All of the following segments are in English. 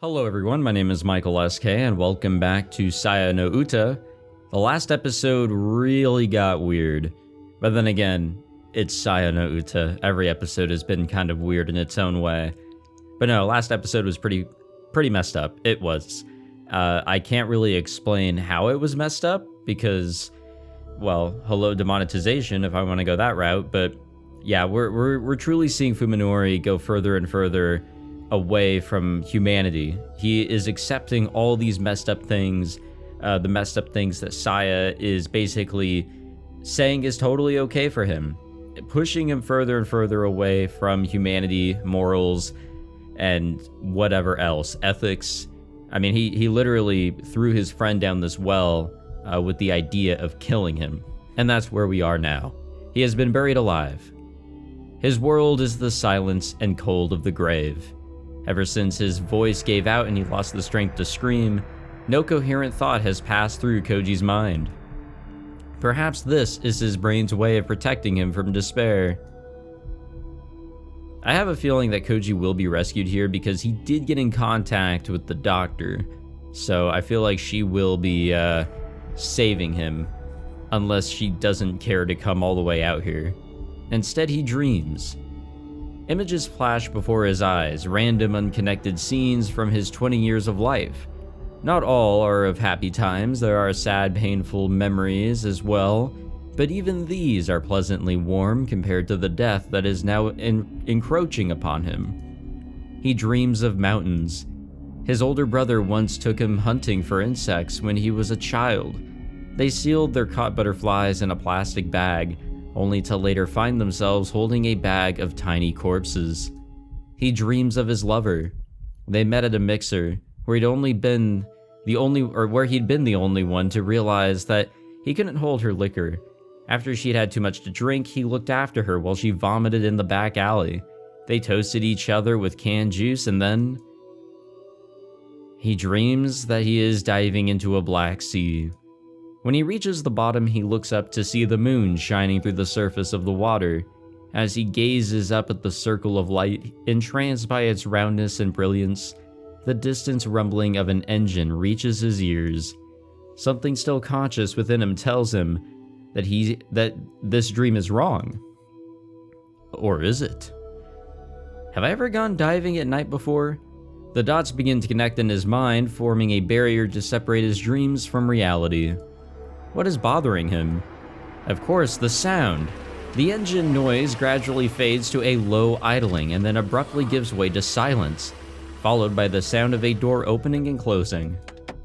Hello everyone, my name is Michael SK and welcome back to Saya no Uta. The last episode really got weird, but then again, it's Saya no Uta. Every episode has been kind of weird in its own way. But no, last episode was pretty messed up. It was. I can't really explain how it was messed up because, well, hello demonetization if I want to go that route, but yeah, we're truly seeing Fuminori go further and further away from humanity. He is accepting all these messed up things, the messed up things that Saya is basically saying is totally okay for him, pushing him further and further away from humanity, morals, and whatever else, ethics. I mean, he literally threw his friend down this well with the idea of killing him, and that's where we are now. He has been buried alive. His world is the silence and cold of the grave. Ever since his voice gave out and he lost the strength to scream, no coherent thought has passed through Koji's mind. Perhaps this is his brain's way of protecting him from despair. I have a feeling that Koji will be rescued here because he did get in contact with the doctor, so I feel like she will be saving him, unless she doesn't care to come all the way out here. Instead, he dreams. Images flash before his eyes, random unconnected scenes from his 20 years of life. Not all are of happy times, there are sad, painful memories as well, but even these are pleasantly warm compared to the death that is now encroaching upon him. He dreams of mountains. His older brother once took him hunting for insects when he was a child. They sealed their caught butterflies in a plastic bag, only to later find themselves holding a bag of tiny corpses. He dreams of his lover. They met at a mixer, where he'd been the only one to realize that he couldn't hold her liquor. After she'd had too much to drink, he looked after her while she vomited in the back alley. They toasted each other with canned juice, and then he dreams that he is diving into a black sea. When he reaches the bottom, he looks up to see the moon shining through the surface of the water. As he gazes up at the circle of light, entranced by its roundness and brilliance, the distant rumbling of an engine reaches his ears. Something still conscious within him tells him that this dream is wrong. Or is it? Have I ever gone diving at night before? The dots begin to connect in his mind, forming a barrier to separate his dreams from reality. What is bothering him? Of course, the sound. The engine noise gradually fades to a low idling and then abruptly gives way to silence, followed by the sound of a door opening and closing.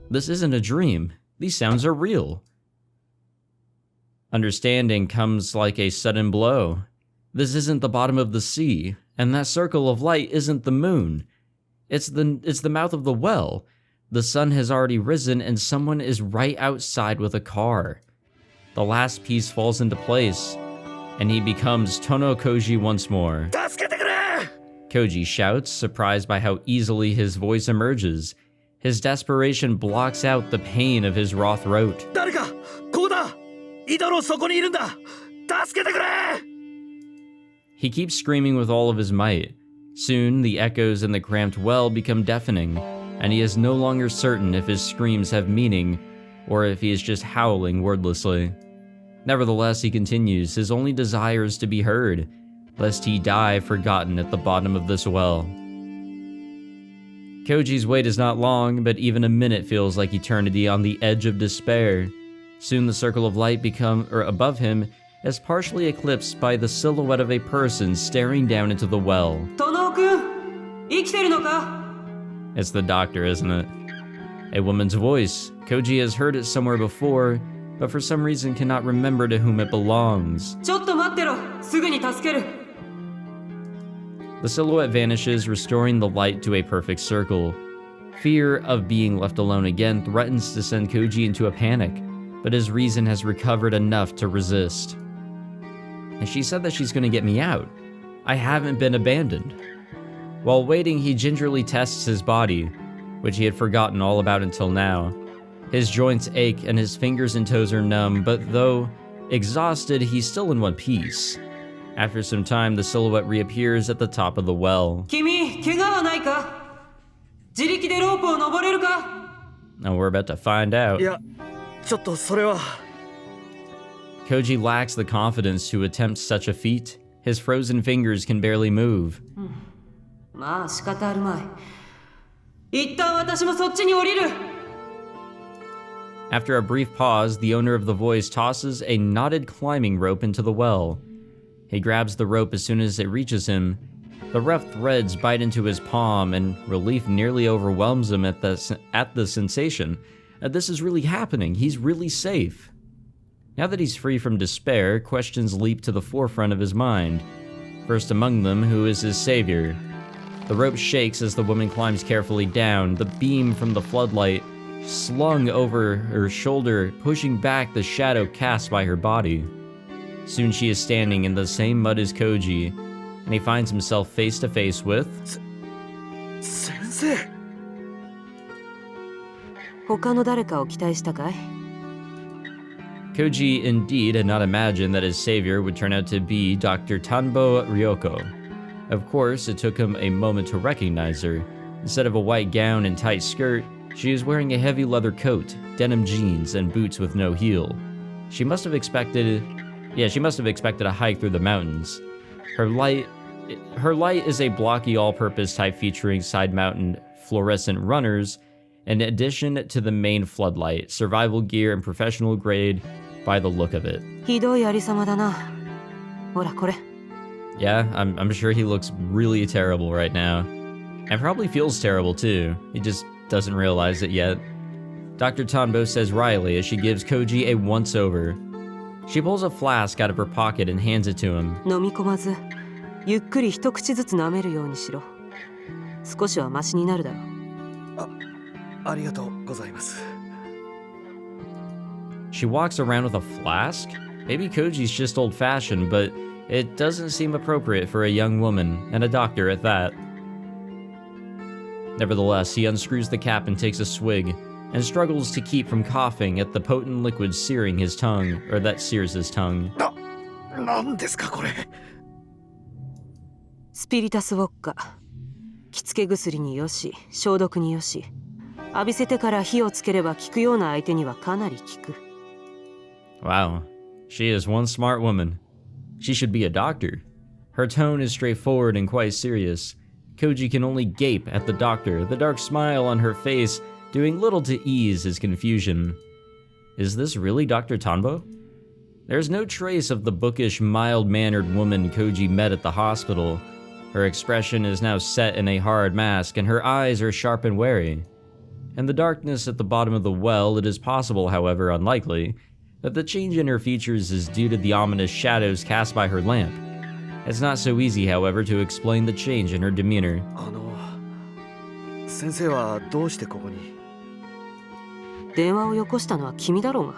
This isn't a dream. These sounds are real. Understanding comes like a sudden blow. This isn't the bottom of the sea, and that circle of light isn't the moon. It's the mouth of the well. The sun has already risen and someone is right outside with a car. The last piece falls into place, and he becomes Tono Koji once more. Koji shouts, surprised by how easily his voice emerges. His desperation blocks out the pain of his raw throat. He keeps screaming with all of his might. Soon, the echoes in the cramped well become deafening, and he is no longer certain if his screams have meaning, or if he is just howling wordlessly. Nevertheless, he continues, his only desire is to be heard, lest he die forgotten at the bottom of this well. Koji's wait is not long, but even a minute feels like eternity on the edge of despair. Soon the circle of light above him is partially eclipsed by the silhouette of a person staring down into the well. It's the doctor, isn't it? A woman's voice. Koji has heard it somewhere before, but for some reason cannot remember to whom it belongs. The silhouette vanishes, restoring the light to a perfect circle. Fear of being left alone again threatens to send Koji into a panic, but his reason has recovered enough to resist. And she said that she's going to get me out. I haven't been abandoned. While waiting, he gingerly tests his body, which he had forgotten all about until now. His joints ache and his fingers and toes are numb, but though exhausted, he's still in one piece. After some time, the silhouette reappears at the top of the well. Now we're about to find out. いや、ちょっとそれは。 Koji lacks the confidence to attempt such a feat. His frozen fingers can barely move. まあ仕方あるまい。一旦私もそっちに降りる。 After a brief pause, the owner of the voice tosses a knotted climbing rope into the well. He grabs the rope as soon as it reaches him. The rough threads bite into his palm, and relief nearly overwhelms him at the sensation. This is really happening. He's really safe. Now that he's free from despair, questions leap to the forefront of his mind. First among them, who is his savior? The rope shakes as the woman climbs carefully down, the beam from the floodlight slung over her shoulder, pushing back the shadow cast by her body. Soon she is standing in the same mud as Koji, and he finds himself face to face with... Sensei! 他の誰かを期待したかい? Koji indeed had not imagined that his savior would turn out to be Dr. Tanbo Ryoko. Of course, it took him a moment to recognize her. Instead of a white gown and tight skirt, she is wearing a heavy leather coat, denim jeans, and boots with no heel. She must have expected a hike through the mountains. Her light is a blocky all-purpose type featuring side-mounted fluorescent runners, in addition to the main floodlight, survival gear, and professional grade by the look of it. ひどいありさまだな。ほらこれ。 Yeah, I'm sure he looks really terrible right now. And probably feels terrible too. He just doesn't realize it yet. Dr. Tanbo says wryly as she gives Koji a once-over. She pulls a flask out of her pocket and hands it to him. 飲み込まず、ゆっくり一口ずつ舐めるようにしろ。少しはマシになるだろう。ありがとうございます。 She walks around with a flask? Maybe Koji's just old-fashioned, but it doesn't seem appropriate for a young woman, and a doctor at that. Nevertheless, he unscrews the cap and takes a swig, and struggles to keep from coughing at the potent liquid searing his tongue, or that sears his tongue. なんですかこれ。スピリタスウォッカ。着付け薬によし、消毒によし。浴びせてから火をつければ効くような相手にはかなり効く。 Wow, she is one smart woman. She should be a doctor. Her tone is straightforward and quite serious. Koji can only gape at the doctor, the dark smile on her face doing little to ease his confusion. Is this really Dr. Tanbo? There's no trace of the bookish, mild-mannered woman Koji met at the hospital. Her expression is now set in a hard mask, and her eyes are sharp and wary. In the darkness at the bottom of the well, it is possible, however unlikely, that the change in her features is due to the ominous shadows cast by her lamp. It's not so easy, however, to explain the change in her demeanor. 先生はどうしてここに？電話をよこしたのは君だろうが。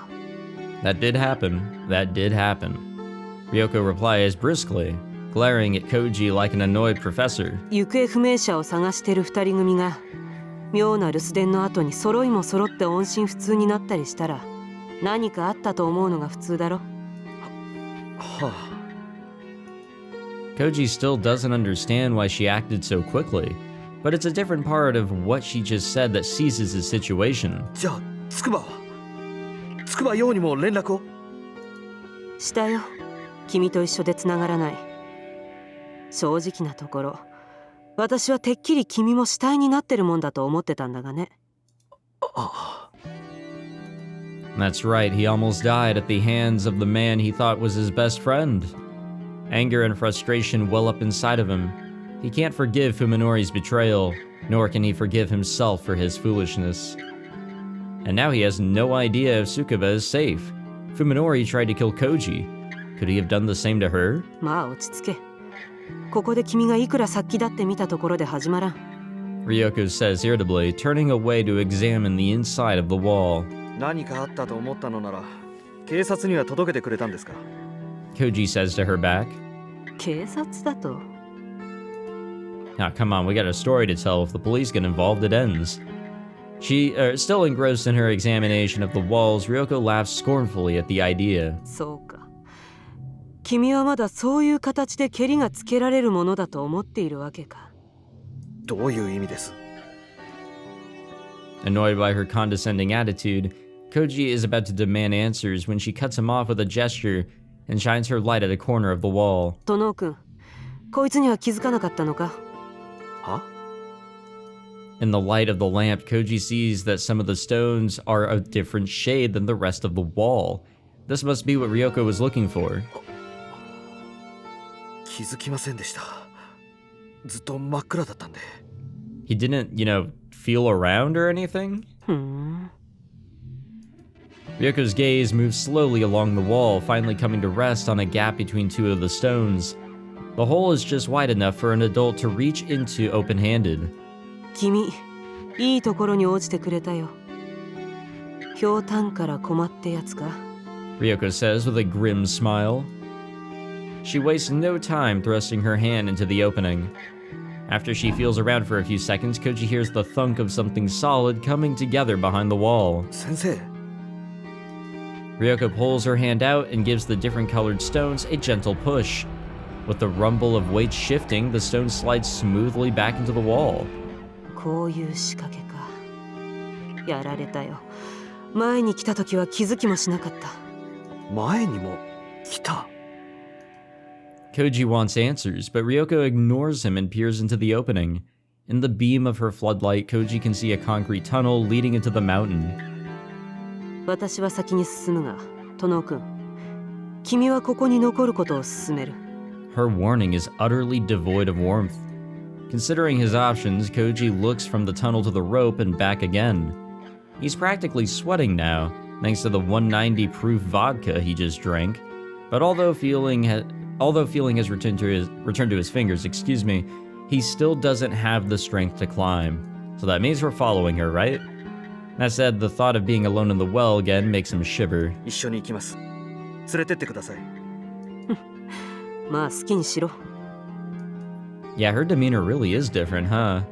That did happen. That did happen. Ryoko replies briskly, glaring at Koji like an annoyed professor. 行方不明者を探してる二人組が妙な留守電の後に揃いも揃って音信不通になったりしたら何かあったと思うのが普通だろ。はあ。 Koji still doesn't understand why she acted so quickly, but it's a different part of what she just said that seizes his situation. じゃあ筑波陽にも連絡を？したよ。君と一緒でつながらない。正直なところ、私はてっきり君も死体になってるもんだと思ってたんだがね。That's right, he almost died at the hands of the man he thought was his best friend. Anger and frustration well up inside of him. He can't forgive Fuminori's betrayal, nor can he forgive himself for his foolishness. And now he has no idea if Tsukuba is safe. Fuminori tried to kill Koji. Could he have done the same to her? まあ落ち着け。ここで君がいくら殺気だって見たところで始まらん。Ryoko says irritably, turning away to examine the inside of the wall. 何かあったと思ったのなら警察には届けてくれたんですか？ Koji says to her back. 警察だと？ Now, come on, we got a story to tell. If the police get involved, it ends. Still engrossed in her examination of the walls, Ryoko laughs scornfully at the idea. そうか。君はまだそういう形でケリがつけられるものだと思っているわけか。どういう意味です？ Annoyed by her condescending attitude, Koji is about to demand answers when she cuts him off with a gesture and shines her light at a corner of the wall. 殿君、こいつには気づかなかったのか？は？ In the light of the lamp, Koji sees that some of the stones are a different shade than the rest of the wall. This must be what Ryoko was looking for. 気づきませんでした。ずっと真っ暗だったんで。He didn't, feel around or anything? Ryoko's gaze moves slowly along the wall, finally coming to rest on a gap between two of the stones. The hole is just wide enough for an adult to reach into open-handed. 君、いいところに落ちてくれたよ。ひょうたんから困ってやつか？ Ryoko says with a grim smile. She wastes no time thrusting her hand into the opening. After she feels around for a few seconds, Koji hears the thunk of something solid coming together behind the wall. 先生。 Ryoko pulls her hand out and gives the different colored stones a gentle push. With the rumble of weight shifting, the stones slide smoothly back into the wall. こういう仕掛けか。やられたよ。前に来た時は気づきもしなかった。前にも来た。 Koji wants answers, but Ryoko ignores him and peers into the opening. In the beam of her floodlight, Koji can see a concrete tunnel leading into the mountain. 私は先に進むが、殿君、君はここに残ることを勧める。Her warning is utterly devoid of warmth. Considering his options, Koji looks from the tunnel to the rope and back again. He's practically sweating now, thanks to the 190 proof vodka he just drank. But although feeling has returned to his fingers, he still doesn't have the strength to climb. So that means we're following her, right? That said, the thought of being alone in the well again makes him shiver. 一緒に行きます。連れてってください。まあ好きにしろ。 Yeah, her demeanor really is different, huh?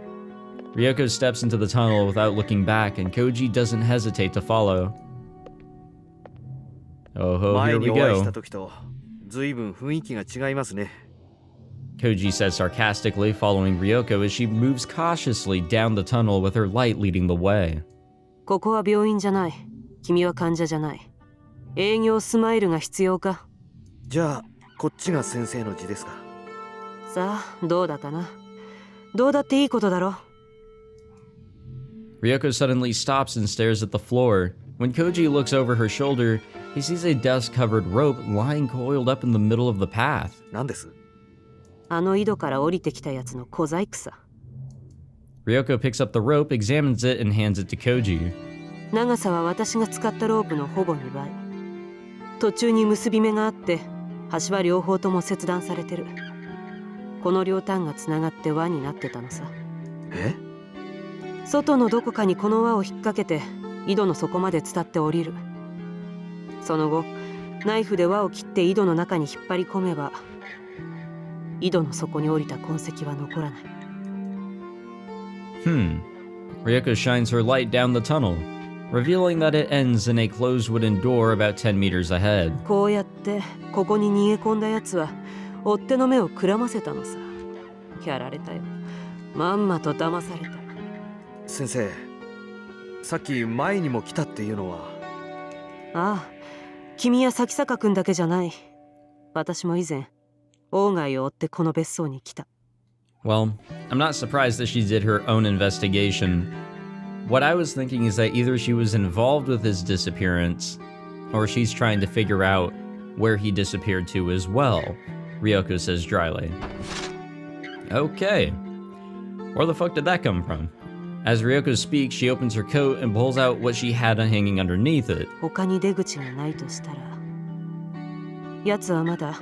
Ryoko steps into the tunnel without looking back, and Koji doesn't hesitate to follow. Oh, here we 前にお会いし go. た時と随分雰囲気が違いますね。 Koji says sarcastically, following Ryoko as she moves cautiously down the tunnel with her light leading the way. ここは病院じゃない。君は患者じゃない。営業スマイルが必要か？じゃあこっちが先生の字ですか？さあ、どうだかな。どうだっていいことだろ。 Ryoko suddenly stops and stares at the floor. When Koji looks over her shoulder, he sees a dust-covered rope lying coiled up in the middle of the path. 何です？あの井戸から降りてきたやつの小細工さ。 Ryoko picks up the rope, examines it, and hands it to Koji. 長さは私が使ったロープのほぼ2倍。途中に結び目があって、端は両方とも切断されてる。この両端がつながって輪になってたのさ。え？外のどこかにこの輪を引っ掛けて井戸の底まで伝って降りる。その後ナイフで輪を切って井戸の中に引っ張り込めば井戸の底に降りた痕跡は残らない。Ryoko shines her light down the tunnel, revealing that it ends in a closed wooden door about 10 meters ahead. こうやってここに逃げ込んだやつは追っ手の目をくらませたのさ。やられたよ。まんまと騙された。先生、さっき前にも来たっていうのは。ああ、君や咲坂君だけじゃない。私も以前鴎外を追ってこの別荘に来た。 Well, I'm not surprised that she did her own investigation. What I was thinking is that either she was involved with his disappearance, or she's trying to figure out where he disappeared to as well, Ryoko says dryly. Okay. Where the fuck did that come from? As Ryoko speaks, she opens her coat and pulls out what she had hanging underneath it. 他に出口がないとしたら、奴はまだ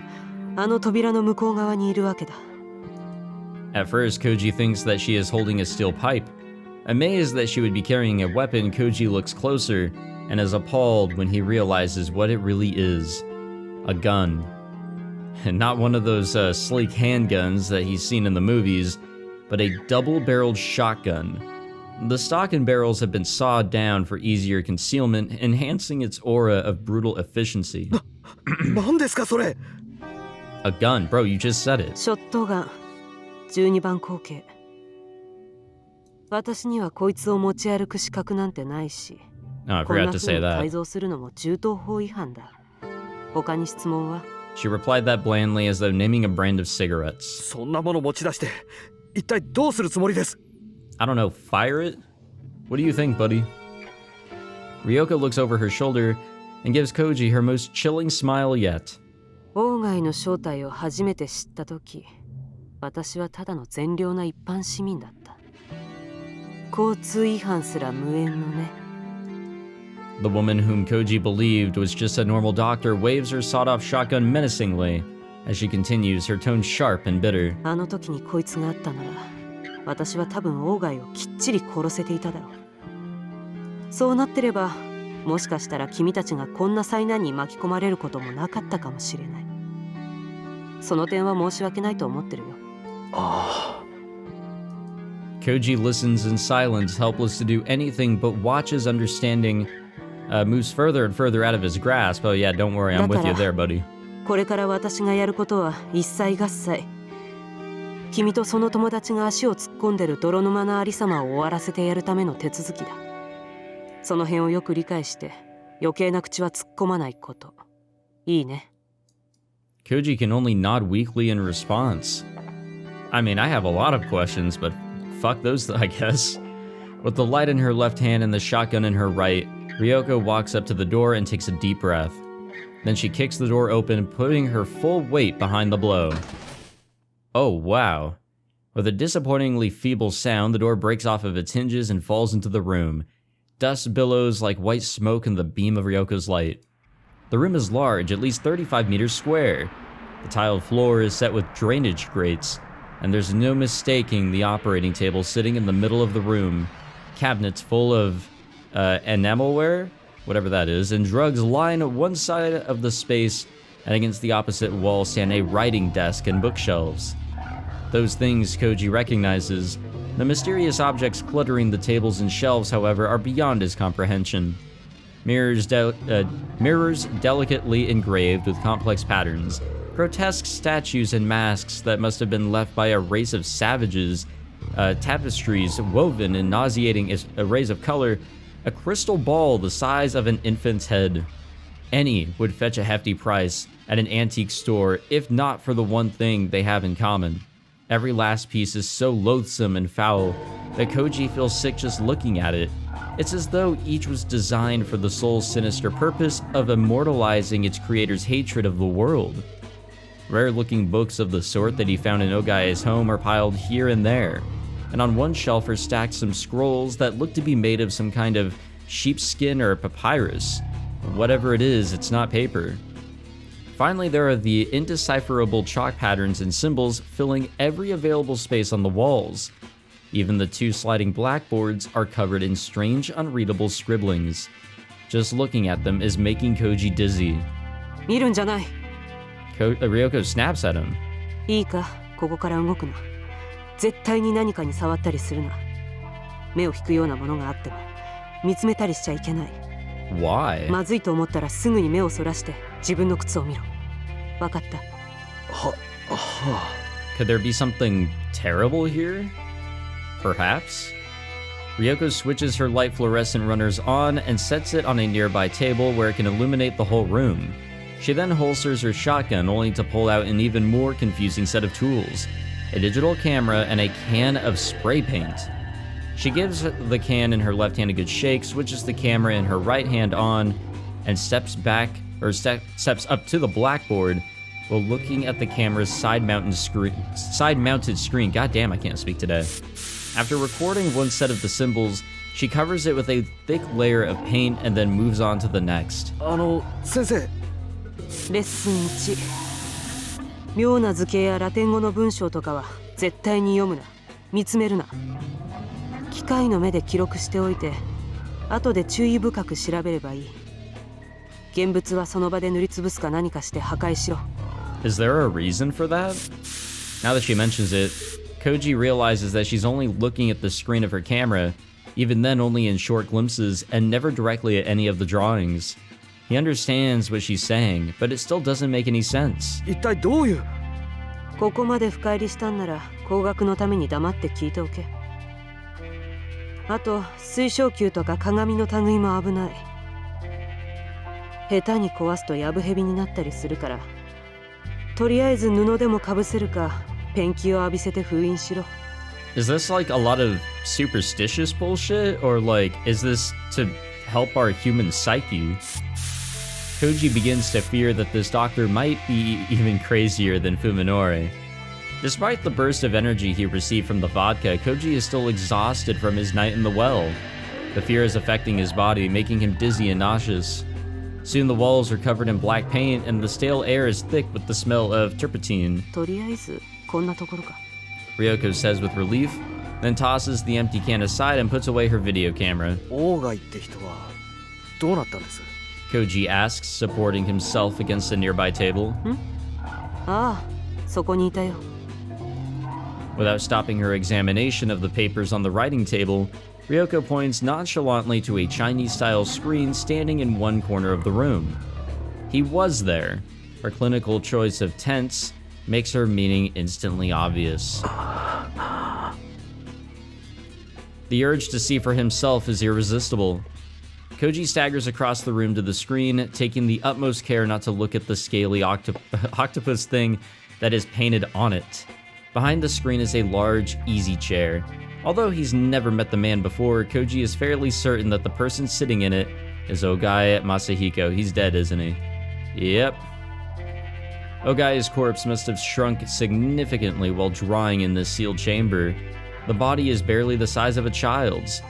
あの扉の向こう側にいるわけだ。 At first, Koji thinks that she is holding a steel pipe. Amazed that she would be carrying a weapon, Koji looks closer and is appalled when he realizes what it really is. A gun. And not one of those sleek handguns that he's seen in the movies, but a double-barreled shotgun. The stock and barrels have been sawed down for easier concealment, enhancing its aura of brutal efficiency. 何ですかそれ？ A gun, bro, you just said it. ショットガン12番口径。私にはこいつを持ち歩く資格なんてないし、 Oh, I こんな forgot to 風 say に that. 改造するのも銃刀法違反だ。他に質問は？ She replied that blandly as though naming a brand of cigarettes. そんなもの持ち出して一体どうするつもりです？ I don't know, fire it? What do you think, buddy? Ryoko looks over her shoulder and gives Koji her most chilling smile yet. 王外の正体を初めて知ったとき、私はただの善良な一般市民だった。交通違反すら無縁のね。 The woman whom Koji believed was just a normal doctor waves her sawed-off shotgun menacingly as she continues, her tone sharp and bitter. あの時にこいつがあったなら、私は多分王外をきっちり殺せていただろう。そうなってれば、もしかしたら君たちがこんな災難に巻き込まれることもなかったかもしれない。その点は申し訳ないと思ってるよ。ああ。 Koji listens in silence, helpless to do anything but watches, understanding, moves further and further out of his grasp. Oh yeah, don't worry, I'm with you there, buddy. これから私がやることは一切合切。君とその友達が足を突っ込んでる泥沼なありさまを終わらせてやるための手続きだ。その辺をよく理解して余計な口は突っ込まないこと。いいね。 Koji can only nod weakly in response. I mean, I have a lot of questions, but fuck those, I guess. With the light in her left hand and the shotgun in her right, Ryoko walks up to the door and takes a deep breath. Then she kicks the door open, putting her full weight behind the blow. Oh, wow. With a disappointingly feeble sound, the door breaks off of its hinges and falls into the room. Dust billows like white smoke in the beam of Ryoko's light. The room is large, at least 35 meters square. The tiled floor is set with drainage grates, and there's no mistaking the operating table sitting in the middle of the room. Cabinets full of enamelware, whatever that is, and drugs line one side of the space, and against the opposite wall stand a writing desk and bookshelves. Those things Koji recognizes. The mysterious objects cluttering the tables and shelves, however, are beyond his comprehension. Mirrors delicately engraved with complex patterns, grotesque statues and masks that must have been left by a race of savages, tapestries woven in nauseating arrays of color, a crystal ball the size of an infant's head. Any would fetch a hefty price at an antique store, if not for the one thing they have in common. Every last piece is so loathsome and foul that Koji feels sick just looking at it. It's as though each was designed for the soul's sinister purpose of immortalizing its creator's hatred of the world. Rare-looking books of the sort that he found in Ogai's home are piled here and there, and on one shelf are stacked some scrolls that look to be made of some kind of sheepskin or papyrus. Whatever it is, it's not paper. Finally, there are the indecipherable chalk patterns and symbols filling every available space on the walls. Even the two sliding blackboards are covered in strange, unreadable scribblings. Just looking at them is making Koji dizzy. 見るんじゃない。 Ryoko snaps at him. いいか、ここから動くな。絶対に何かに触ったりするな。目を引くようなものがあっても見つめたりしちゃいけない。 Why? まずいと思ったらすぐに目をそらして自分の靴を見ろ。わかった。Could there be something terrible here? Perhaps? Ryoko switches her light fluorescent runners on and sets it on a nearby table where it can illuminate the whole room. She then holsters her shotgun only to pull out an even more confusing set of tools, a digital camera and a can of spray paint. She gives the can in her left hand a good shake, switches the camera in her right hand on, and steps up to the blackboard while looking at the camera's side-mounted screen. God damn, I can't speak today. After recording one set of the symbols, she covers it with a thick layer of paint and then moves on to the next. 先生。レッスン1。妙な図形やラテン語の文章とかは絶対に読むな。見つめるな。機械の目で記録しておいて、後で注意深く調べればいい。現物はその場で塗りつぶすか何かして破壊しろ。Is there a reason for that? Now that she mentions it, Koji realizes that she's only looking at the screen of her camera, even then only in short glimpses and never directly at any of the drawings. He understands what she's saying, but it still doesn't make any sense. 一体どういう？ここまで深入りしたんなら、工学のために黙って聞いておけ。あと水晶球とか鏡の類も危ない。下手に壊すとヤブヘビになったりするから、とりあえず布でもかぶせるかペンキを浴びせて封印しろ。 Is this like a lot of superstitious bullshit, or like, is this to help our human psyche? Koji begins to fear that this doctor might be even crazier than Fuminori. Despite the burst of energy he received from the vodka, Koji is still exhausted from his night in the well. The fear is affecting his body, making him dizzy and nauseous. Soon the walls are covered in black paint and the stale air is thick with the smell of turpentine. とりあえずこんなところか。 Ryoko says with relief, then tosses the empty can aside and puts away her video camera. オーガイって人はどうなったんです？ Koji asks, supporting himself against a nearby table. ああ、そこにいたよ。 Without stopping her examination of the papers on the writing table, Ryoko points nonchalantly to a Chinese-style screen standing in one corner of the room. He was there. Her clinical choice of tense makes her meaning instantly obvious. The urge to see for himself is irresistible. Koji staggers across the room to the screen, taking the utmost care not to look at the scaly octopus thing that is painted on it. Behind the screen is a large, easy chair. Although he's never met the man before, Koji is fairly certain that the person sitting in it is Ogai Masahiko. He's dead, isn't he? Yep. Ogai's corpse must have shrunk significantly while drying in this sealed chamber. The body is barely the size of a child's,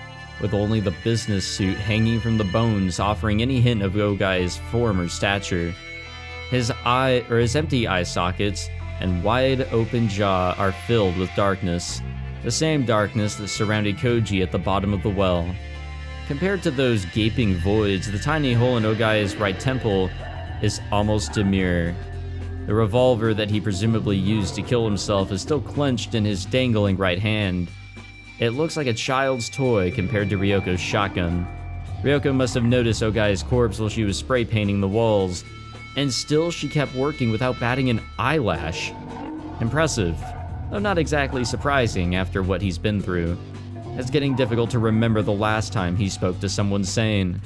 with only the business suit hanging from the bones offering any hint of Ogai's form or stature. His empty eye sockets and wide open jaw are filled with darkness, the same darkness that surrounded Koji at the bottom of the well. Compared to those gaping voids, the tiny hole in Ogai's right temple is almost demure. The revolver that he presumably used to kill himself is still clenched in his dangling right hand. It looks like a child's toy compared to Ryoko's shotgun. Ryoko must have noticed Ogai's corpse while she was spray painting the walls, and still she kept working without batting an eyelash. Impressive, though not exactly surprising after what he's been through. It's getting difficult to remember the last time he spoke to someone sane.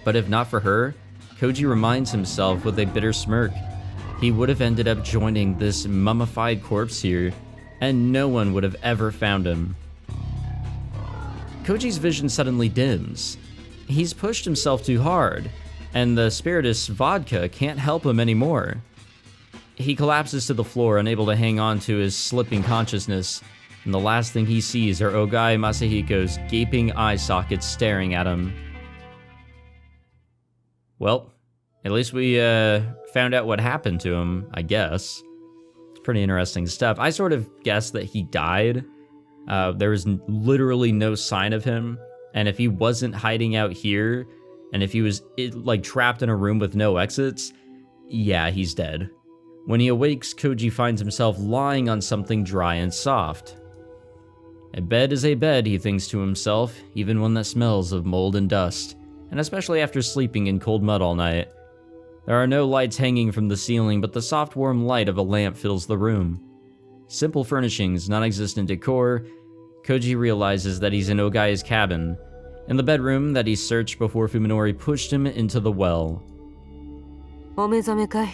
But if not for her, Koji reminds himself with a bitter smirk, he would have ended up joining this mummified corpse here, and no one would have ever found him. Koji's vision suddenly dims. He's pushed himself too hard, and the spiritus vodka can't help him anymore. He collapses to the floor, unable to hang on to his slipping consciousness, and the last thing he sees are Ogai Masahiko's gaping eye sockets staring at him. Well, at least we found out what happened to him, I guess. It's pretty interesting stuff. I sort of guessed that he died. There was literally no sign of him, and if he wasn't hiding out here, and if he was like trapped in a room with no exits, yeah, he's dead. When he awakes, Koji finds himself lying on something dry and soft. A bed is a bed, he thinks to himself, even one that smells of mold and dust, and especially after sleeping in cold mud all night. There are no lights hanging from the ceiling, but the soft warm light of a lamp fills the room. Simple furnishings, non-existent decor, Koji realizes that he's in Ogai's cabin, in the bedroom that he searched before Fuminori pushed him into the well. お目覚めかい。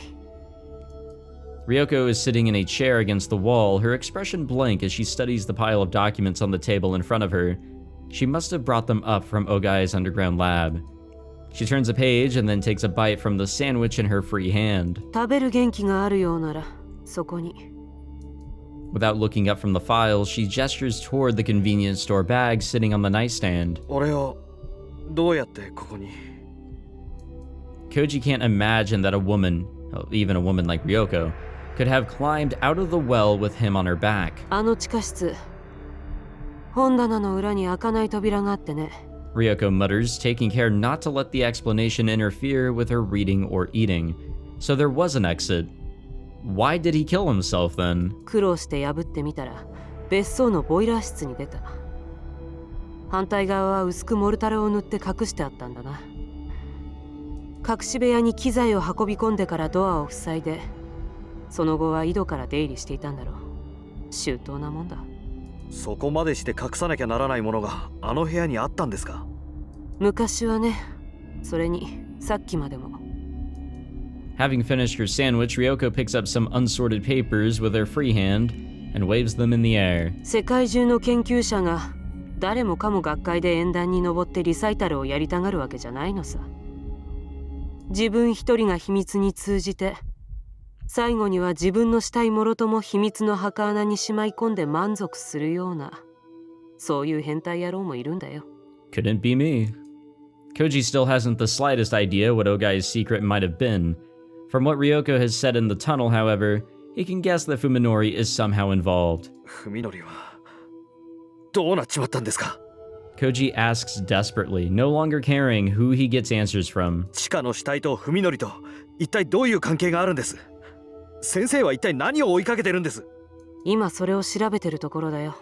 Ryoko is sitting in a chair against the wall, her expression blank as she studies the pile of documents on the table in front of her. She must have brought them up from Ogai's underground lab. She turns a page and then takes a bite from the sandwich in her free hand. 食べる元気があるようならそこに。 Without looking up from the files, she gestures toward the convenience store bag sitting on the nightstand. 俺をどうやってここに？ Koji can't imagine that a woman, even a woman like Ryoko, could have climbed out of the well with him on her back. あの地下室、本棚の裏に開かない扉があってね。 Ryoko mutters, taking care not to let the explanation interfere with her reading or eating. So there was an exit. Why did he kill himself then? 苦労して破ってみたら別荘のボイラー室に出た。反対側は薄くモルタルを塗って隠してあったんだな。隠し部屋に機材を運び込んでからドアを塞いで、その後は井戸から出入りしていたんだろう。周到なもんだ。そこまでして隠さなきゃならないものがあの部屋にあったんですか？昔はね、それにさっきまでも。Having finished her sandwich, Ryoko picks up some unsorted papers with her free hand and waves them in the air. 世界中の研究者が誰もかも学会で演壇に登ってリサイタルをやりたがるわけじゃないのさ。自分一人が秘密に通じて、最後には自分のしたいもろとも秘密の墓穴にしまい込んで満足するような、そういう変態野郎もいるんだよ。Couldn't be me. Koji still hasn't the slightest idea what Ogai's secret might have been. From what Ryoko has said in the tunnel, however, he can guess that Fuminori is somehow involved. 文則はどうなっちまったんですか？ Koji asks desperately, no longer caring who he gets answers from. 地下の死体と文則と一体どういう関係があるんです？先生は一体何を追いかけてるんです？今それを調べてるところだよ。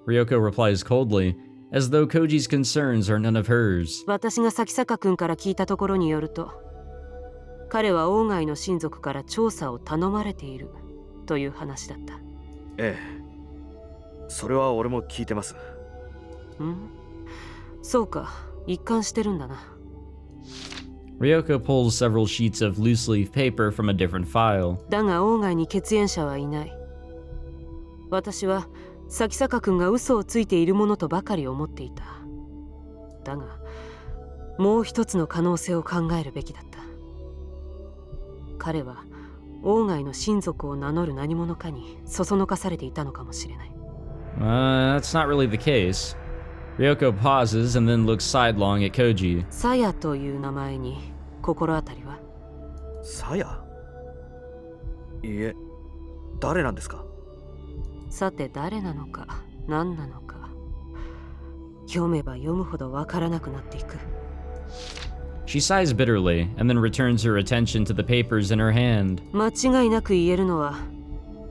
Ryoko replies coldly, as though Koji's concerns are none of hers. 私が咲坂君から聞いたところによると、彼は王外の親族から調査を頼まれているという話だった。ええ、それは俺も聞いてます。そうか、一貫してるんだな。Ryoko pulls several sheets of loose leaf paper from a different file. だが王外に血縁者はいない。私は咲坂君が嘘をついているものとばかり思っていた。だがもう一つの可能性を考えるべきだった。彼は王外の親族を名乗る何者かにそそのかされていたのかもしれない。That's not really the case. Ryoko pauses and then looks sidelong at Koji. サヤという名前に心当たりは？サヤ？いいえ、誰なんですか？さて誰なのか何なのか、読めば読むほどわからなくなっていく。She sighs bitterly and then returns her attention to the papers in her hand. 間違いなく言えるのは、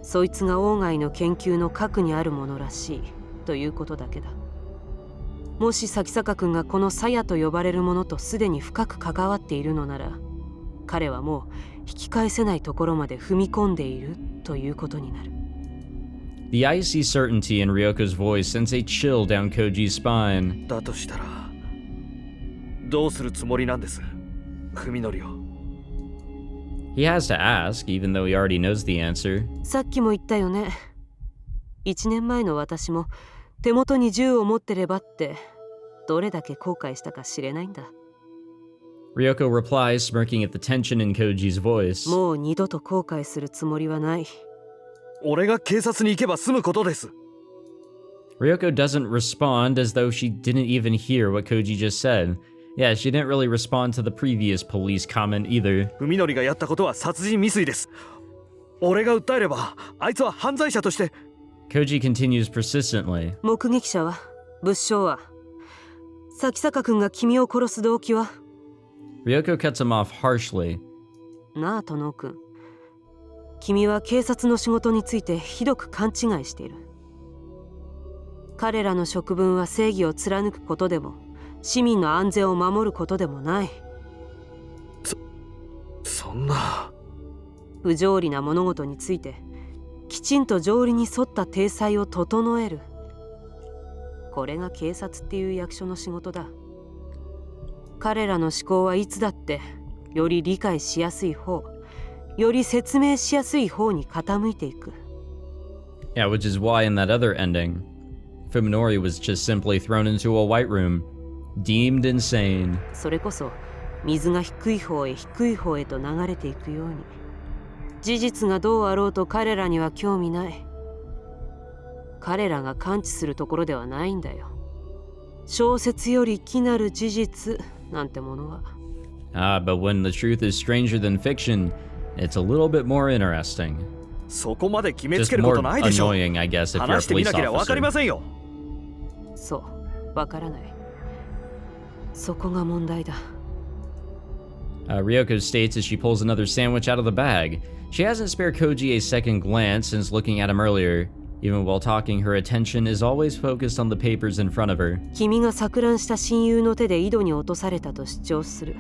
そいつが王外の研究の核にあるものらしいということだけだ。もし咲坂君がこのサヤと呼ばれるものとすでに深く関わっているのなら、彼はもう引き返せないところまで踏み込んでいるということになる。The icy certainty in Ryoko's voice sends a chill down Koji's spine. だとしたらどうするつもりなんです、文則を。He has to ask, even though he already knows the answer. さっきも言ったよね。1年前の私も手元に銃を持ってればってどれだけ後悔したか知れないんだ。Ryoko replies, smirking at the tension in Koji's voice. もう二度と後悔するつもりはない。俺が警察に行けば済むことです。 Ryoko doesn't respond, as though she didn't even hear what Koji just said. Yeah, she didn't really respond to the previous police comment either. 文則がやったことは殺人未遂です。俺が訴えればあいつは犯罪者として。 Koji continues persistently. 目撃者は、物証は、咲坂君が君を殺す動機は？ Ryoko cuts him off harshly. なあ、殿君。君は警察の仕事についてひどく勘違いしている。彼らの職分は正義を貫くことでも、市民の安全を守ることでもない。そんな。不条理な物事について、きちんと条理に沿った体裁を整える。これが警察っていう役所の仕事だ。彼らの思考はいつだってより理解しやすい方、より説明しやすい方に傾いていく。Yeah, which is why in that other ending, Fuminori was just simply thrown into a white room, deemed insane. それこそ水が低い方へ低い方へと流れていくように。事実がどうあろうと彼らには興味ない。彼らが感知するところではないんだよ。小説より奇なる事実なんてものは。But when the truth is stranger than fiction, it's a little bit more interesting. そこまで決めつ Just けるこ more とないでしょ。 annoying, I guess, if you're a 話してみ police なければわかりま officer. せんよ。そう、わからない。そこが問題だ。Ryoko states as she pulls another sandwich out of the bag. She hasn't spared Koji a second glance since looking at him earlier. Even while talking, her attention is always focused on the papers in front of her. 君が錯乱した親友の手で井戸に落とされたと主張する。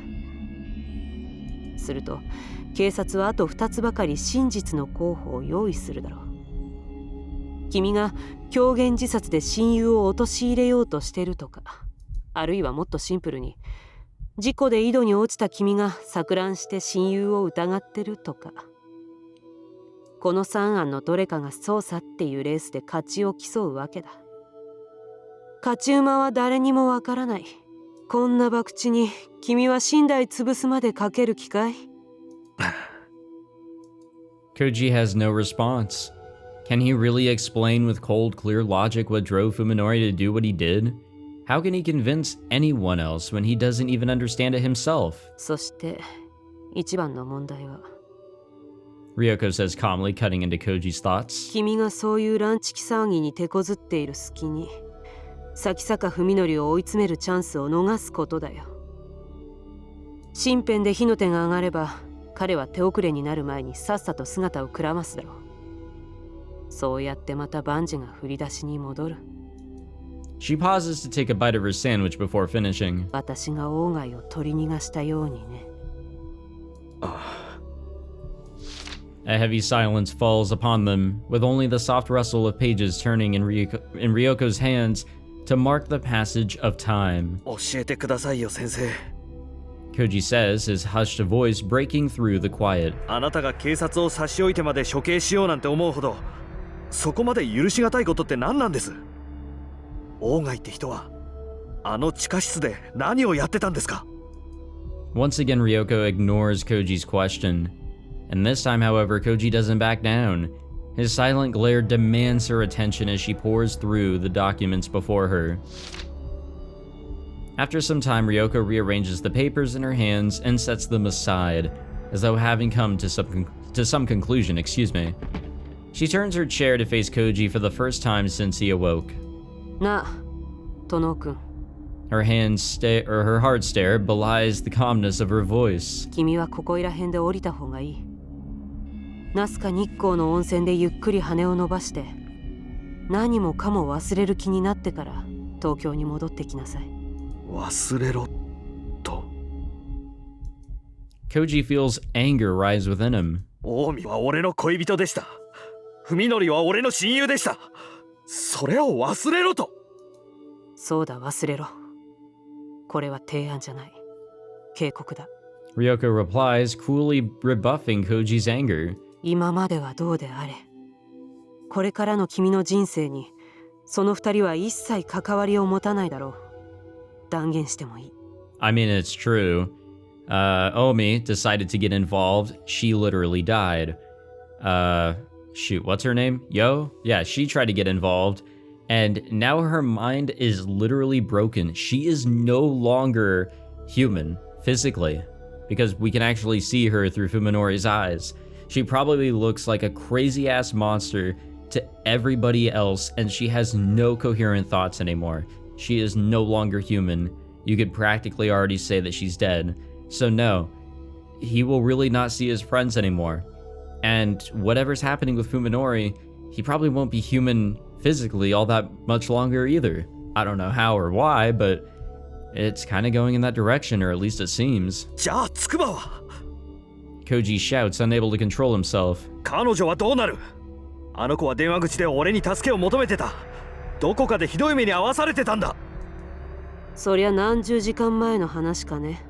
すると、警察はあと2つばかり真実の候補を用意するだろう。君が狂言自殺で親友を陥れようとしてるとか、あるいはもっとシンプルに事故で井戸に落ちた君が錯乱して親友を疑ってるとか。この3案のどれかが捜査っていうレースで勝ちを競うわけだ。勝ち馬は誰にもわからない。こんな博打に君は寝台潰すまでかける気かい？ Koji has no response. Can he really explain with cold, clear logic what drove Fuminori to do what he did? How can he convince anyone else when he doesn't even understand it himself? そして一番の問題は、Ryoko says calmly, cutting into Koji's thoughts. 君がそういうランチキ騒ぎに手こずっている隙に先坂文則を追い詰めるチャンスを逃すことだよ。身辺で火の手が上がれば彼は手遅れになる前にさっさと姿をくらますだろう。そうやってまた万事が振り出しに戻る。She pauses to take a bite of her sandwich before finishing. 私が鴎外を取り逃がしたようにね。A heavy silence falls upon them, with only the soft rustle of pages turning in Ryoko's hands to mark the passage of time. 教えてくださいよ先生。 Koji says, his hushed voice breaking through the quiet. あなたが警察を差し置いてまで処刑しようなんて思うほど、そこまで許しがたいことって何なんです？鴎外って人はあの地下室で何をやってたんですか？ Once again, Ryoko ignores Koji's question. And this time, however, Koji doesn't back down. His silent glare demands her attention as she pours through the documents before her. After some time, Ryoko rearranges the papers in her hands and sets them aside, as though having come to some conclusion, She turns her chair to face Koji for the first time since he awoke. なあ、殿君。Her hard stare belies the calmness of her voice. 君はここいら辺で降りた方がいい。ナスカ日光の温泉でゆっくり羽を伸ばして、何もかも忘れる気になってから東京に戻ってきなさい。忘れろと。Koji feels anger rise within him. 近江は俺の恋人でした。文則は俺の親友でした。それを忘れろと。そうだ、忘れろ。これは提案じゃない。警告だ。Ryoko replies, coolly rebuffing Koji's anger. 今まではどうであれ。これからの君の人生に、その二人は一切関わりを持たないだろう。断言してもいい。I mean, it's true. Omi decided to get involved. She literally died. Shoot, what's her name? Yo? Yeah, she tried to get involved. And now her mind is literally broken. She is no longer human, physically. Because we can actually see her through Fuminori's eyes. She probably looks like a crazy-ass monster to everybody else, and she has no coherent thoughts anymore. She is no longer human. You could practically already say that she's dead. So no, he will really not see his friends anymore. And whatever's happening with Fuminori, he probably won't be human physically all that much longer either. I don't know how or why, but it's kind of going in that direction, or at least it seems. じゃあ筑波は Koji shouts, unable to control himself. 彼女はどうなる？あの子は電話口で俺に助けを求めてた。どこかでひどい目に遭わされてたんだ。そりゃ何十時間前の話かね。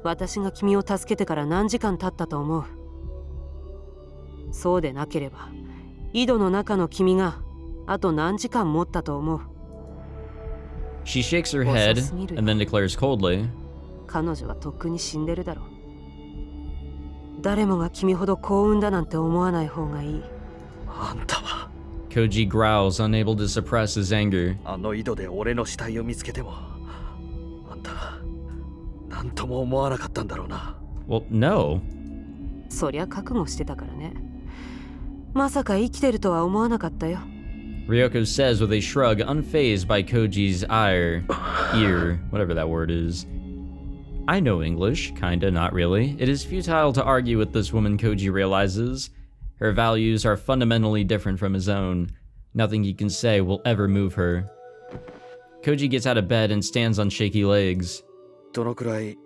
私が君を助けてから何時間経ったと思う？そうでなければ井戸の中の君があと何時間持ったと思う？ She shakes her head and then declares coldly. 彼女はとっくに死んでるだろう。誰もが君ほど幸運だなんて思わない方がいい。あんたは Koji growls, unable to suppress his anger. あの井戸で俺の死体を見つけてもあんたなんとも思わなかったんだろうな。 Well, no. そりゃ覚悟してたからね。まさか生きてるとは思わなかったよ。 Ryoko says with a shrug, unfazed by Koji's ear, whatever that word is. I know English, kinda, not really. It is futile to argue with this woman, Koji realizes. Her values are fundamentally different from his own. Nothing he can say will ever move her. Koji gets out of bed and stands on shaky legs. どのくらい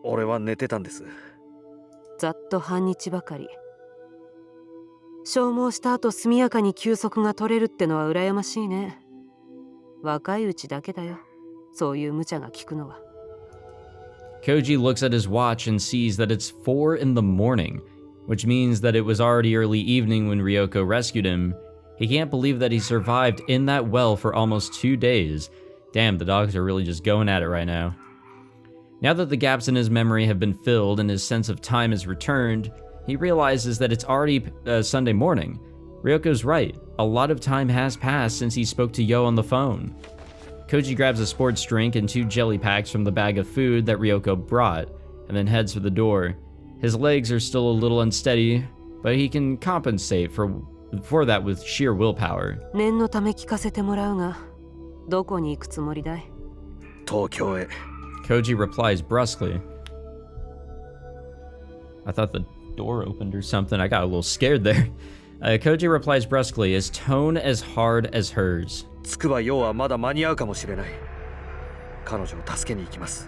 俺は寝てたんです。ざっと半日ばかり。消耗した後速やかに休息が取れるってのは羨ましいね。若いうちだけだよ、そういう無茶が効くのは。Koji looks at his watch and sees that it's 4 in the morning, which means that it was already early evening when Ryoko rescued him. He can't believe that he survived in that well for almost 2 days. Damn, the dogs are really just going at it right now. Now that the gaps in his memory have been filled and his sense of time has returned, he realizes that it's already Sunday morning. Ryoko's right. A lot of time has passed since he spoke to Yo on the phone. Koji grabs a sports drink and 2 jelly packs from the bag of food that Ryoko brought, and then heads for the door. His legs are still a little unsteady, but he can compensate for that with sheer willpower. 念のため聞かせてもらうが、どこに行くつもりだい？東京へ。 Koji replies brusquely. I thought the door opened or something. I got a little scared there. Koji replies brusquely, his tone as hard as hers. つくばようはまだ間に合うかもしれない。彼女を助けに行きます。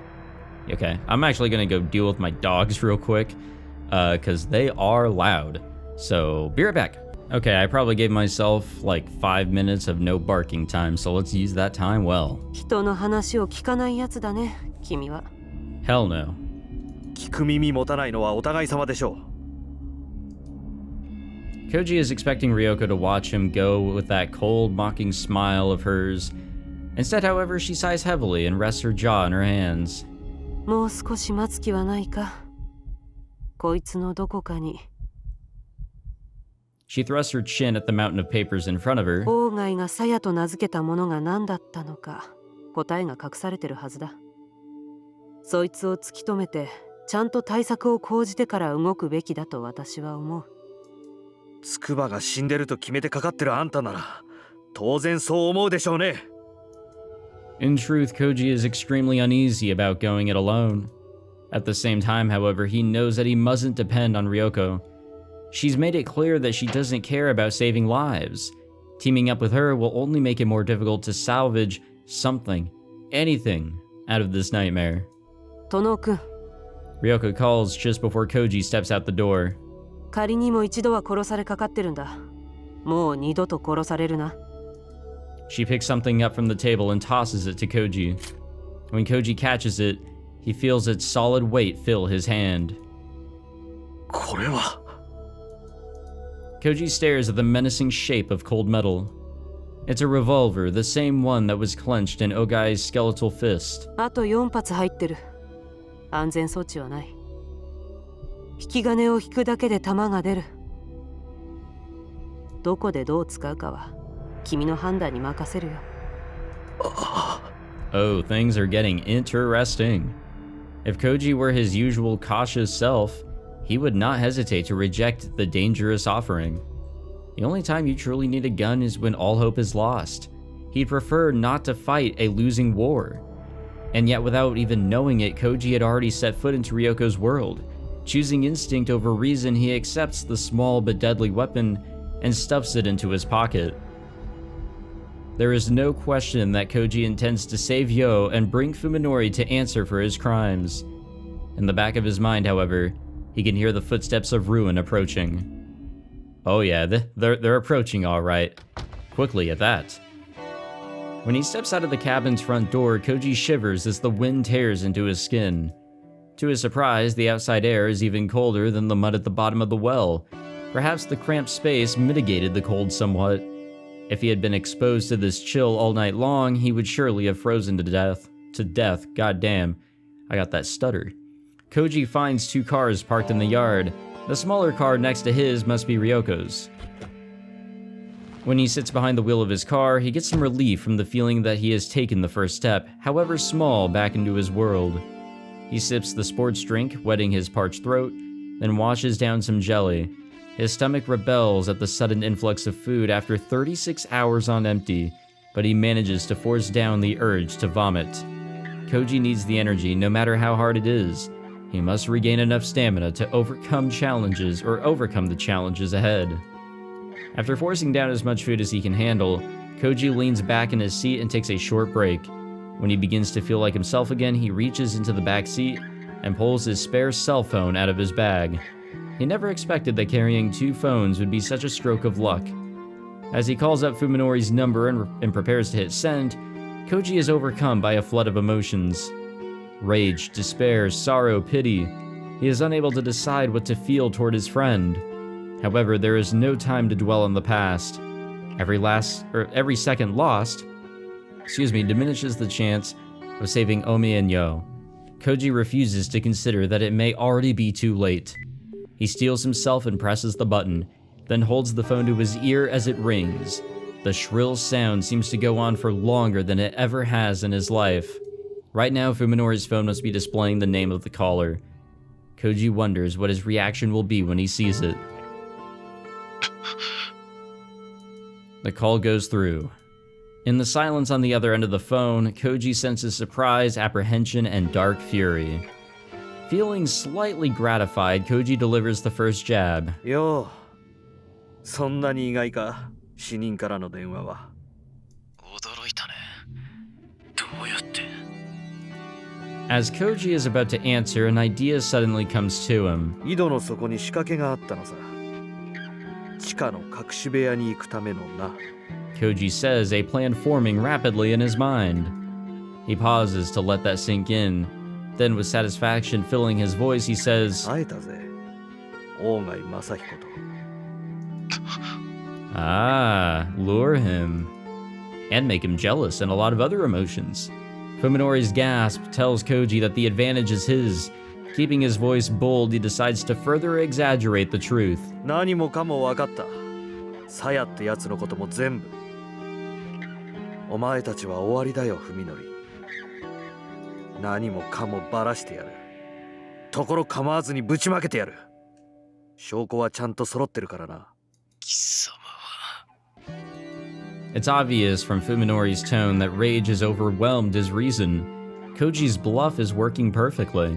Okay, I'm actually gonna go deal with my dogs real quick, because they are loud. So, be right back. Okay, I probably gave myself like 5 minutes of no barking time, so let's use that time well. 人の話を聞かないやつだね、君は。 Hell no. 聞く耳持たないのはお互い様でしょう。 Koji is expecting Ryoko to watch him go with that cold, mocking smile of hers. Instead, however, she sighs heavily and rests her jaw in her hands. もう少し待つ気はないか。こいつのどこかに。 She thrusts her chin at the mountain of papers in front of her. オーガイがサヤと名付けたものが何だったのか、答えが隠されてるはずだ。そいつを突き止めて、ちゃんと対策を講じてから動くべきだと私は思う。つくばが死んでると決めてかかってるあんたなら、当然そう思うでしょうね。 In truth, Koji is extremely uneasy about going it alone. At the same time, however, he knows that he mustn't depend on Ryoko. She's made it clear that she doesn't care about saving lives. Teaming up with her will only make it more difficult to salvage something, anything, out of this nightmare. 殿くん、 Ryoko calls just before Koji steps out the door. 仮にも一度は殺されかかってるんだ。もう二度と殺されるな。 She picks something up from the table and tosses it to Koji. When Koji catches it, he feels its solid weight fill his hand. これは。 Koji stares at the menacing shape of cold metal. It's a revolver, the same one that was clenched in Ogai's skeletal fist. あと4発入ってる。安全装置はない。引き金を引くだけで弾が出る。どこでどう使うかは君の判断に任せるよ。Oh, things are getting interesting. If Koji were his usual cautious self, he would not hesitate to reject the dangerous offering. The only time you truly need a gun is when all hope is lost. He'd prefer not to fight a losing war. And yet, without even knowing it, Koji had already set foot into Ryoko's world. Choosing instinct over reason, he accepts the small but deadly weapon and stuffs it into his pocket. There is no question that Koji intends to save Yo and bring Fuminori to answer for his crimes. In the back of his mind, however, he can hear the footsteps of ruin approaching. Oh yeah, they're approaching all right. Quickly at that. When he steps out of the cabin's front door, Koji shivers as the wind tears into his skin. To his surprise, the outside air is even colder than the mud at the bottom of the well. Perhaps the cramped space mitigated the cold somewhat. If he had been exposed to this chill all night long, he would surely have frozen to death. Goddamn. I got that stutter. Koji finds 2 cars parked in the yard. The smaller car next to his must be Ryoko's. When he sits behind the wheel of his car, he gets some relief from the feeling that he has taken the first step, however small, back into his world. He sips the sports drink, wetting his parched throat, then washes down some jelly. His stomach rebels at the sudden influx of food after 36 hours on empty, but he manages to force down the urge to vomit. Koji needs the energy, no matter how hard it is. He must regain enough stamina to overcome the challenges ahead. After forcing down as much food as he can handle, Koji leans back in his seat and takes a short break. When he begins to feel like himself again, he reaches into the back seat and pulls his spare cell phone out of his bag. He never expected that carrying 2 phones would be such a stroke of luck. As he calls up Fuminori's number and prepares to hit send, Koji is overcome by a flood of emotions. Rage, despair, sorrow, pity. He is unable to decide what to feel toward his friend. However, there is no time to dwell on the past. Every second lost, diminishes the chance of saving Omi and Yo. Koji refuses to consider that it may already be too late. He steels himself and presses the button, then holds the phone to his ear as it rings. The shrill sound seems to go on for longer than it ever has in his life. Right now, Fuminori's phone must be displaying the name of the caller. Koji wonders what his reaction will be when he sees it. The call goes through. In the silence on the other end of the phone, Koji senses surprise, apprehension, and dark fury. Feeling slightly gratified, Koji delivers the first jab. Yo, そんなに意外か、死人からの電話は。驚いたね。どうやって。As Koji is about to answer, an idea suddenly comes to him. 井戸の底に仕掛けがあったのさ。地下の隠し部屋に行くためのな。Koji says, a plan forming rapidly in his mind. He pauses to let that sink in. Then, with satisfaction filling his voice, he says, 会えたぜ。大貝正彦と。Ah, lure him. And make him jealous and a lot of other emotions. Fuminori's gasp tells Koji that the advantage is his. Keeping his voice bold, he decides to further exaggerate the truth. 何もかも分かった。サヤってやつのことも全部。お前たちは終わりだよ、文則。何もかもバラしてやる。ところ構わずにぶちまけてやる。証拠はちゃんと揃ってるからな。貴様は。It's obvious from Fuminori's tone that rage has overwhelmed his reason. Koji's bluff is working perfectly.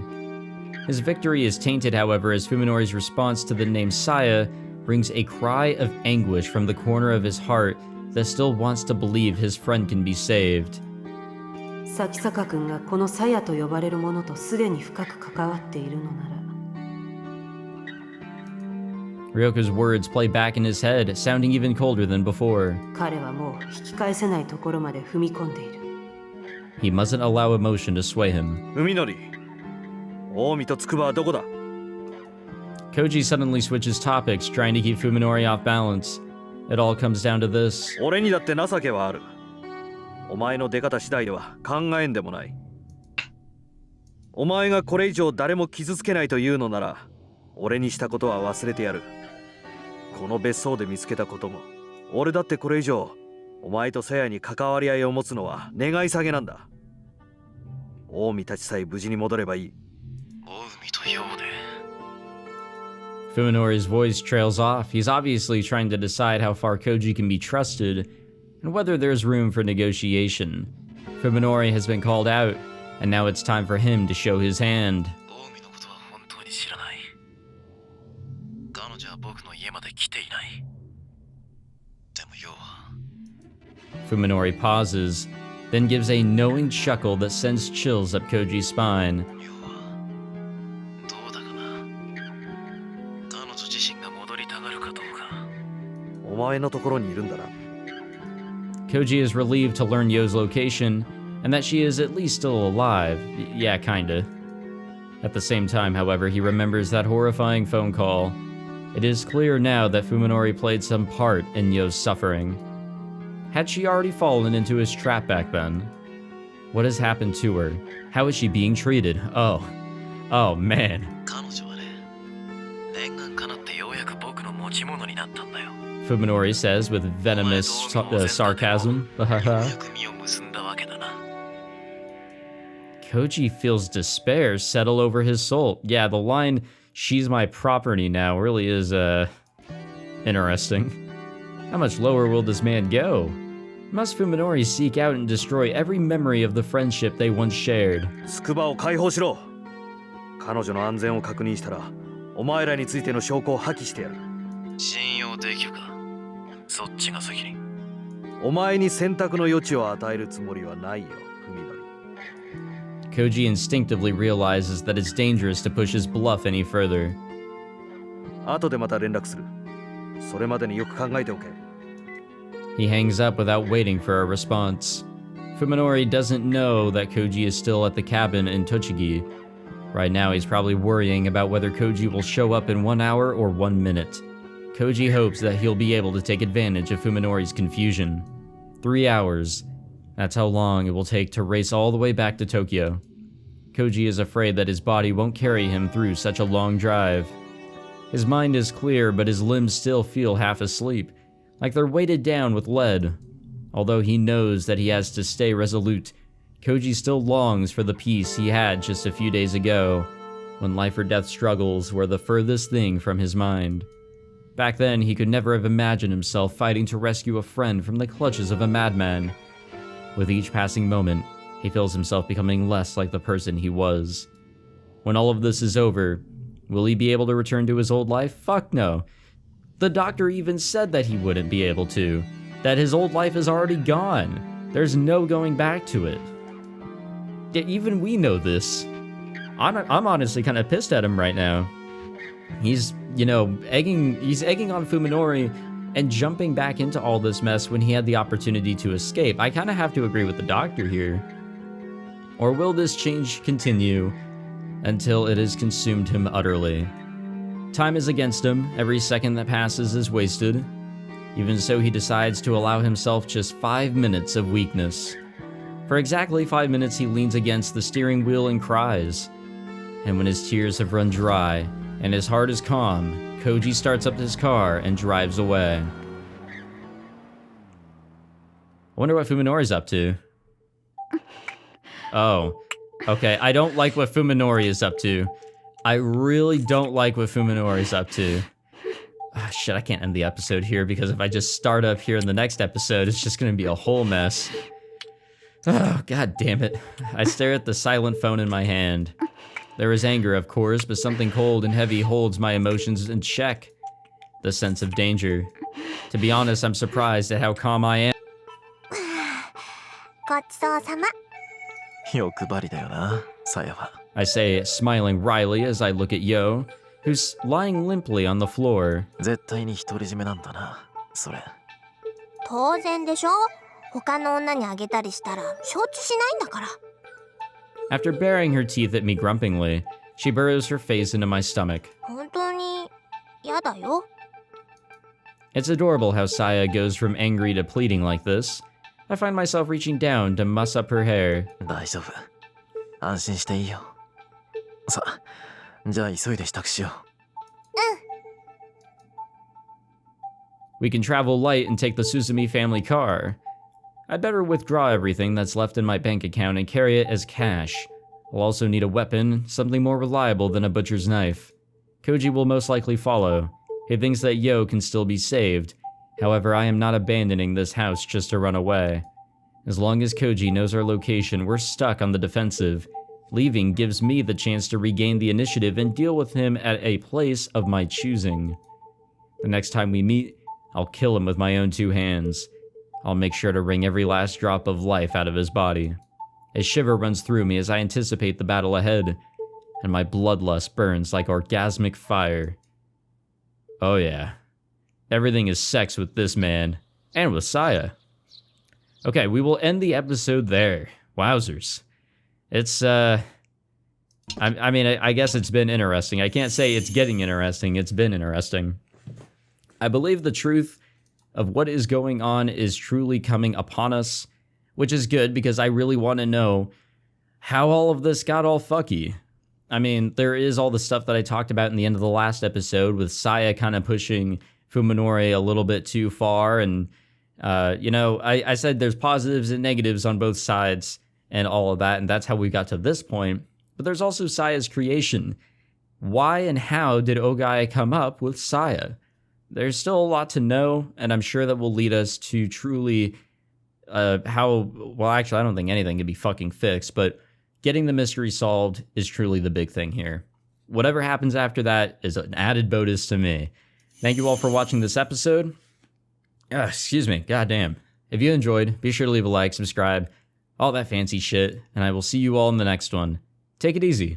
His victory is tainted, however, as Fuminori's response to the name Saya brings a cry of anguish from the corner of his heart that still wants to believe his friend can be saved. 咲坂君がこのサヤと呼ばれるものとすでに深く関わっているのなら。Ryoko's words play back in his head, sounding even colder than before. 彼はもう引き返せないところまで踏み込んでいる。He mustn't allow emotion to sway him. 文則、近江と筑波はどこだ？ Koji suddenly switches topics, trying to keep Fuminori off balance. It all comes down to this. 俺にだって情けはある。お前の出方次第では考えんでもない。お前がこれ以上誰も傷つけないというのなら、俺にしたことは忘れてやる。この別荘で見つけたことも、俺だってこれ以上、お前と鞘に関わり合いを持つのは願い下げなんだ。近江たちさえ無事に戻ればいい。近江とようで。Fuminori's voice trails off. He's obviously trying to decide how far Koji can be trusted and whether there's room for negotiation. Fuminori has been called out, and now it's time for him to show his hand. 近江のことは本当に知らない。彼女は僕の家まで来ていない。でもよう。Fuminori pauses, then gives a knowing chuckle that sends chills up Koji's spine. ようはどうだかな。彼女自身が戻りたがるかどうか。お前のところにいるんだな。Koji is relieved to learn Yo's location, and that she is at least still alive. Yeah, kinda. At the same time, however, he remembers that horrifying phone call. It is clear now that Fuminori played some part in Yo's suffering. Had she already fallen into his trap back then? What has happened to her? How is she being treated? Oh man. 彼女はね、念願かなってようやく僕の持ち物になったんだよ。Fuminori says with venomous sarcasm. Koji feels despair settle over his soul. Yeah, the line, "She's my property now," really is, interesting. How much lower will this man go? Must Fuminori seek out and destroy every memory of the friendship they once shared? 筑波を解放しろ。彼女の安全を確認したら、お前らについての証拠を破棄してやる。信用できるか。そっちが責任。お前に選択の余地を与えるつもりはないよ、文則。Koji instinctively realizes that it's dangerous to push his bluff any further. 後でまた連絡する。それまでによく考えておけ。 He hangs up without waiting for a response. Fuminori doesn't know that Koji is still at the cabin in Tochigi. Right now, he's probably worrying about whether Koji will show up in 1 hour or 1 minute. Koji hopes that he'll be able to take advantage of Fuminori's confusion. 3 hours. That's how long it will take to race all the way back to Tokyo. Koji is afraid that his body won't carry him through such a long drive. His mind is clear, but his limbs still feel half asleep, like they're weighted down with lead. Although he knows that he has to stay resolute, Koji still longs for the peace he had just a few days ago, when life or death struggles were the furthest thing from his mind. Back then, he could never have imagined himself fighting to rescue a friend from the clutches of a madman. With each passing moment, he feels himself becoming less like the person he was. When all of this is over, will he be able to return to his old life? Fuck no. The doctor even said that he wouldn't be able to. That his old life is already gone. There's no going back to it. Even we know this. I'm honestly kind of pissed at him right now. He's, egging on Fuminori and jumping back into all this mess when he had the opportunity to escape. I kind of have to agree with the doctor here. Or will this change continue until it has consumed him utterly? Time is against him. Every second that passes is wasted. Even so, he decides to allow himself just 5 minutes of weakness. For exactly 5 minutes, he leans against the steering wheel and cries. And when his tears have run dry and his heart is calm, Koji starts up his car and drives away. I wonder what Fuminori's up to. Oh, okay. I don't like what Fuminori is up to. I really don't like what Fuminori's up to. Ah, shit, I can't end the episode here because if I just start up here in the next episode, it's just gonna be a whole mess. Oh, god damn it. I stare at the silent phone in my hand. There is anger, of course, but something cold and heavy holds my emotions in check. The sense of danger. To be honest, I'm surprised at how calm I am. ごちそうさま。欲張りだよな、さやは。 I say, smiling wryly as I look at Yo, who's lying limply on the floor. 絶対に独り占めなんだな、それ。当然でしょ。他の女にあげたりしたら承知しないんだから。 After baring her teeth at me grumblingly, she burrows her face into my stomach. 本当に嫌だよ。 It's adorable how Saya goes from angry to pleading like this. I find myself reaching down to muss up her hair. 大丈夫。安心していいよ。さ、じゃあ急いで支度しよう。We can travel light and take the Suzumi family car. I'd better withdraw everything that's left in my bank account and carry it as cash. I'll also need a weapon, something more reliable than a butcher's knife. Koji will most likely follow. He thinks that Yo can still be saved. However, I am not abandoning this house just to run away. As long as Koji knows our location, we're stuck on the defensive. Leaving gives me the chance to regain the initiative and deal with him at a place of my choosing. The next time we meet, I'll kill him with my own 2 hands. I'll make sure to wring every last drop of life out of his body. A shiver runs through me as I anticipate the battle ahead, and my bloodlust burns like orgasmic fire. Oh yeah. Everything is sex with this man, and with Saya. Okay, we will end the episode there. Wowzers. It's, I guess it's been interesting. I can't say it's getting interesting, it's been interesting. I believe the truth of what is going on is truly coming upon us, which is good because I really want to know how all of this got all fucky. I mean, there is all the stuff that I talked about in the end of the last episode with Saya kind of pushing Fuminori a little bit too far, and, I said there's positives and negatives on both sides and all of that, and that's how we got to this point. But there's also Saya's creation. Why and how did Ogai come up with Saya? There's still a lot to know, and I'm sure that will lead us to truly I don't think anything can be fucking fixed, but getting the mystery solved is truly the big thing here. Whatever happens after that is an added bonus to me. Thank you all for watching this episode. Excuse me, goddamn. If you enjoyed, be sure to leave a like, subscribe, all that fancy shit, and I will see you all in the next one. Take it easy.